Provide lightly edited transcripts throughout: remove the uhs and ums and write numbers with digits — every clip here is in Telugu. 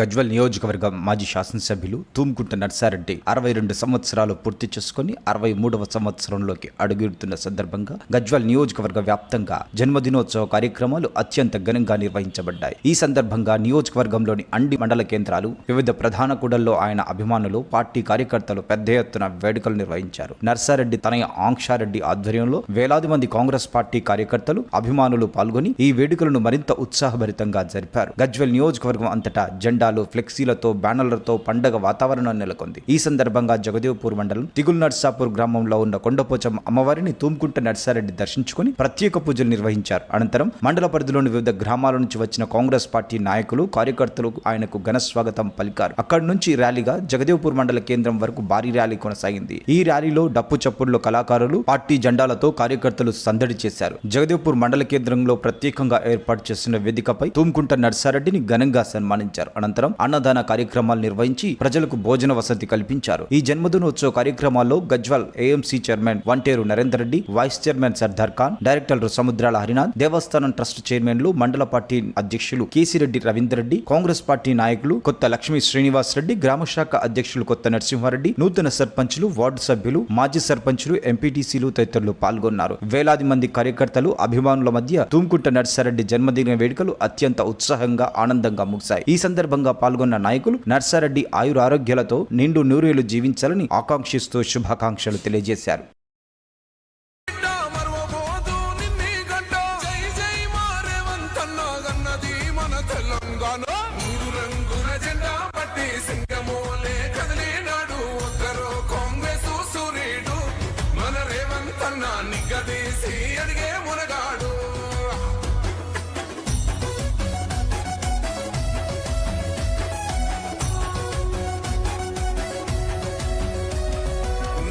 గజ్వెల్ నియోజకవర్గ మాజీ శాసనసభ్యులు తూమ్కుంట నర్సారెడ్డి 62 సంవత్సరాలు పూర్తి చేసుకుని 63వ సంవత్సరంలోకి అడుగుడుతున్న సందర్భంగా గజ్వెల్ నియోజకవర్గ వ్యాప్తంగా జన్మదినోత్సవ కార్యక్రమాలు అత్యంత ఘనంగా నిర్వహించబడ్డాయి. ఈ సందర్భంగా నియోజకవర్గంలోని అన్ని మండల కేంద్రాలు, వివిధ ప్రధాన కూడల్లో ఆయన అభిమానులు, పార్టీ కార్యకర్తలు పెద్ద ఎత్తున వేడుకలు నిర్వహించారు. నర్సారెడ్డి తనయ ఆంక్షారెడ్డి ఆధ్వర్యంలో వేలాది మంది కాంగ్రెస్ పార్టీ కార్యకర్తలు, అభిమానులు పాల్గొని ఈ వేడుకలను మరింత ఉత్సాహభరితంగా జరిపారు. గజ్వెల్ నియోజకవర్గం అంతటా జెండాలు, ఫ్లెక్సీలతో, బ్యానర్లతో పండగ వాతావరణం నెలకొంది. ఈ సందర్భంగా జగదేవ్పూర్ మండలం తిగుల్ నర్సాపూర్ గ్రామంలో ఉన్న కొండపోచమ్మ అమ్మవారిని తూమ్కుంట నర్సారెడ్డి దర్శించుకుని ప్రత్యేక పూజలు నిర్వహించారు. అనంతరం మండల పరిధిలోని వివిధ గ్రామాల నుంచి వచ్చిన కాంగ్రెస్ పార్టీ నాయకులు, కార్యకర్తలు ఆయనకు ఘన స్వాగతం పలికారు. అక్కడి నుంచి ర్యాలీగా జగదేవ్పూర్ మండల కేంద్రం వరకు భారీ ర్యాలీ కొనసాగింది. ఈ ర్యాలీలో డప్పు చప్పుడులో కళాకారులు, పార్టీ జెండాలతో కార్యకర్తలు సందడి చేశారు. జగదేవ్పూర్ మండల కేంద్రంలో ప్రత్యేకంగా ఏర్పాటు చేసిన వేదికపై తూమ్కుంట నర్సారెడ్డిని ఘనంగా సన్మానించారు. అనంతరం అన్నదాన కార్యక్రమాలు నిర్వహించి ప్రజలకు భోజన వసతి కల్పించారు. ఈ జన్మదినోత్సవ కార్యక్రమాల్లో Gajwel AMC chairman Vanteru Narender Reddy, vice chairman Sardar Khan, డైరెక్టర్లు సముద్రాల హరినాథ్, దేవస్థానం ట్రస్ట్ చైర్మన్లు, మండల పార్టీ అధ్యక్షులు కేసిరెడ్డి రవీందర్ రెడ్డి, కాంగ్రెస్ పార్టీ నాయకులు కొత్త లక్ష్మీ శ్రీనివాస్ రెడ్డి, గ్రామ శాఖ అధ్యక్షులు కొత్త నరసింహారెడ్డి, నూతన సర్పంచులు, వార్డు సభ్యులు, మాజీ సర్పంచులు, ఎంపీటీసీలు తదితరులు పాల్గొన్నారు. వేలాది మంది కార్యకర్తలు, అభిమానుల మధ్య తూమ్కుంట నర్సారెడ్డి జన్మదిన వేడుకలు అత్యంత ఉత్సాహంగా, ఆనందంగా ముగిశాయి. ఈ సందర్భంగా పాల్గొన్న నాయకులు నర్సారెడ్డి ఆయురారోగ్యాలతో నిండు నూరేళ్లు జీవించాలని ఆకాంక్షిస్తూ శుభాకాంక్షలు తెలియజేశారు.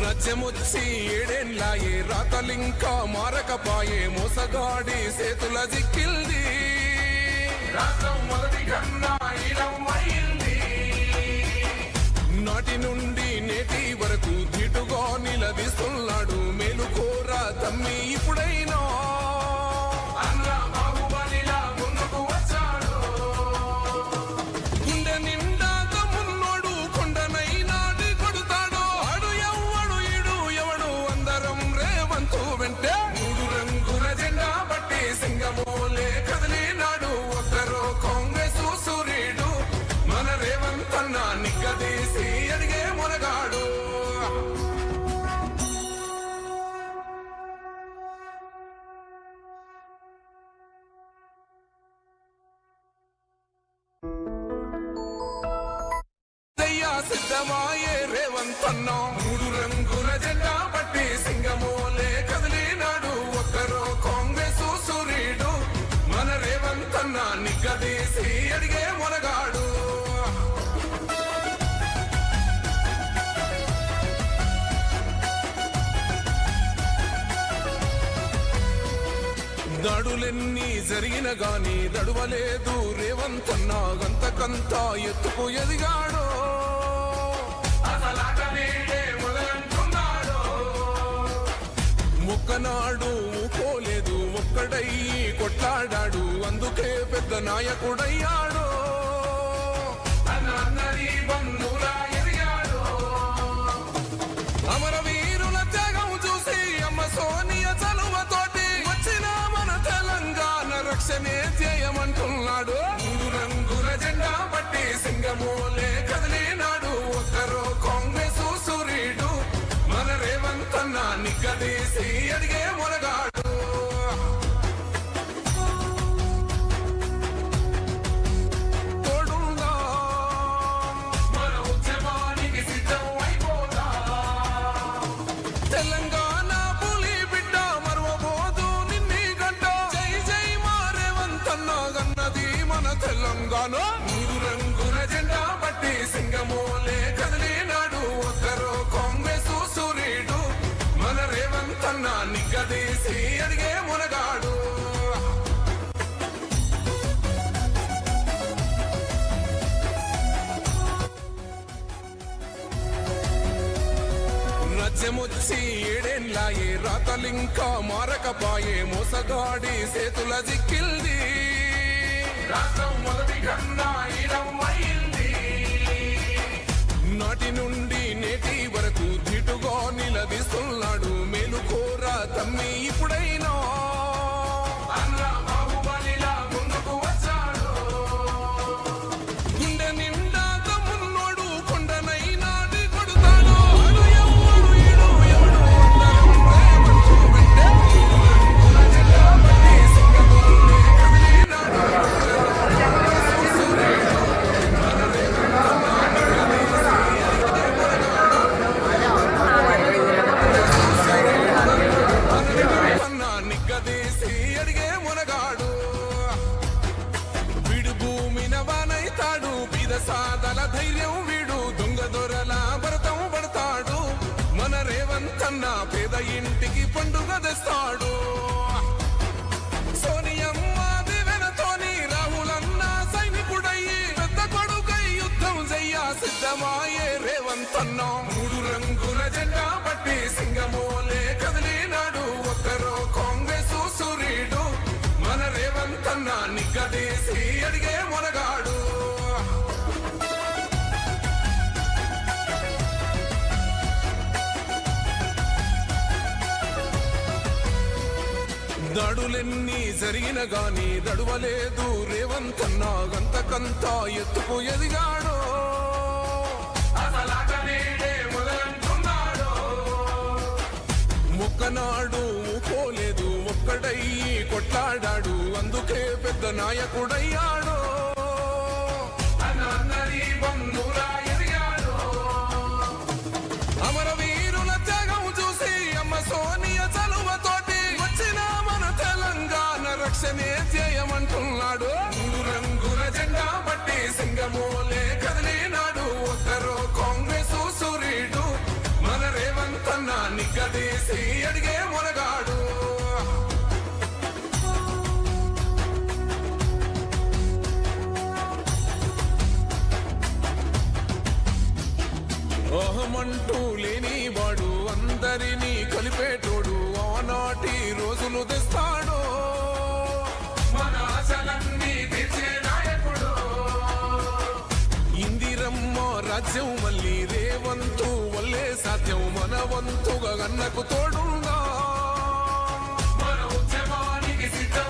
రాజ్యమొచ్చి ఏడేండ్లాయే, రాతలింకా మారకపాయే, మోసగాడి సేతుల జిక్కిల్ది, రాష్ట్రం మొదటి కన్నా ఈడమైంది. నాటి నుండి నేటి వరకు ధీటుగా నిలదీస్తున్నాడు, మేలుకోరా తమ్మి ఇప్పుడైనా అన్న బాహుబలిలా ముందుకు వచ్చాడు. గుండె నిండా తమ్మున్నోడు కొండనైనా కొడుతాడు, అడు ఎవ్వడు ఇడు ఎవడు అందరం రేవంతు వెంటే. మూడు రంగుల జెండా బట్టి సింగమోలే కదిలినాడు, ఒక్కరో కాంగ్రెస్ సూర్యుడు, మన రేవంతన్న నిగ్గదీసి అడిగే మునగాడు. సిద్ధమాయే రేవంతన్న, మూడు రంగుల జెండా బట్టి సింగమోలే కదిలినాడు, ఒక్కరో కాంగ్రెస్ సూర్యుడు, మన రేవంతన్న నిగ్గదీసి అడిగే మునగాడు. దాడులెన్ని జరిగిన గాని దడువలేదు రేవంతన్న, గంతకంతా ఎత్తుకు ఎదిగాడు, ఒక్కనాడు ఊకోలేదు, ఒక్కడయ్యి కొట్లాడాడు, అందుకే పెద్ద నాయకుడయ్యాడు. అమరవీరుల త్యాగం చూసి అమ్మ సోనియ చలువతోటి వచ్చిన మన తెలంగాణ రక్షణే చేయమంటున్నాడు. మూడు రంగుల జెండా బట్టి సింగమోలే కదిలినాడు, ఒక్కరో కాంగ్రెస్ సూర్యుడు, మన రేవంతన్న నిగ్గదీసి అడిగే మునగాడు. తోడుందా మన ఉద్యమానికి సిద్ధం అయిపోదా, తెలంగాణ పులి బిడ్డ మరువబోదు నిన్ని గంట. జై జై మా రేవంతన్న గన్నది మన తెలంగాణ. మూడు రంగుల జెండా బట్టి సింగమోలే కదిలినాడు, ఒక్కరో కాంగ్రెస్ సూర్యుడు, మన రేవంతన్న నిగ్గదీసి అడిగే మునగాడు. రాజ్యమొచ్చి ఏడేండ్లాయే, రాతలింకా మారకపాయే, మోసగాడి సేతుల జిక్కిల్ది, రాష్ట్రం మొదటి కన్నా ఈడమైంది. బీద సాదల ధైర్యం వీడు దొంగ దొరల భరతం పడతాడు మన రేవంతన్న పేద ఇంటికి పండుగ తెస్తాడు సోనియమ్మ దివెనతోని రాహులన్న సైనికుడయ్యి పెద్ద కొడుకై యుద్ధం చెయ్య సిద్ధమాయే రేవంతన్న మూడు రంగుల జెండా పట్టి సింగమోలే కదిలినాడు ఒక్కరో కాంగ్రెస్ సూర్యుడు మన రేవంతన్న నిగ్గదీసి అడిగే మొనగాడు దాడులెన్ని జరిగిన గాని దడువలేదు రేవంతన్న గంతకంత ఎత్తుకు ఎదిగాడు మొక్కనాడు పోలేదు ఒక్కడయ్యి కొట్లాడాడు అందుకే పెద్ద నాయకుడయ్యాడు అమరవీరుల త్యాగం చూసి అమ్మ సోనియా చలువతోటి వచ్చిన మన తెలంగాణ రక్షణే చేయమంటున్నాడు రంగుల జెండా పట్టి సింగమోలే కదిలినాడు ఒక్కరో కాంగ్రెస్ సూర్యుడు మన రేవంతన్న నిగ్గదీసి అడిగే మొనగాడు అహమంటూ లేని వాడు అందరినీ కలిపేటోడు ఆనాటి రోజులు తెస్తాడు మన ఆశలన్నీ తీర్చే నాయకుడు ఇందిరమ్మ రాజ్యం మళ్ళీ రేవంతు వల్లే సాధ్యం మన వంతుగా గన్నకు తోడుందా మన ఉద్యమానికి సిద్ధం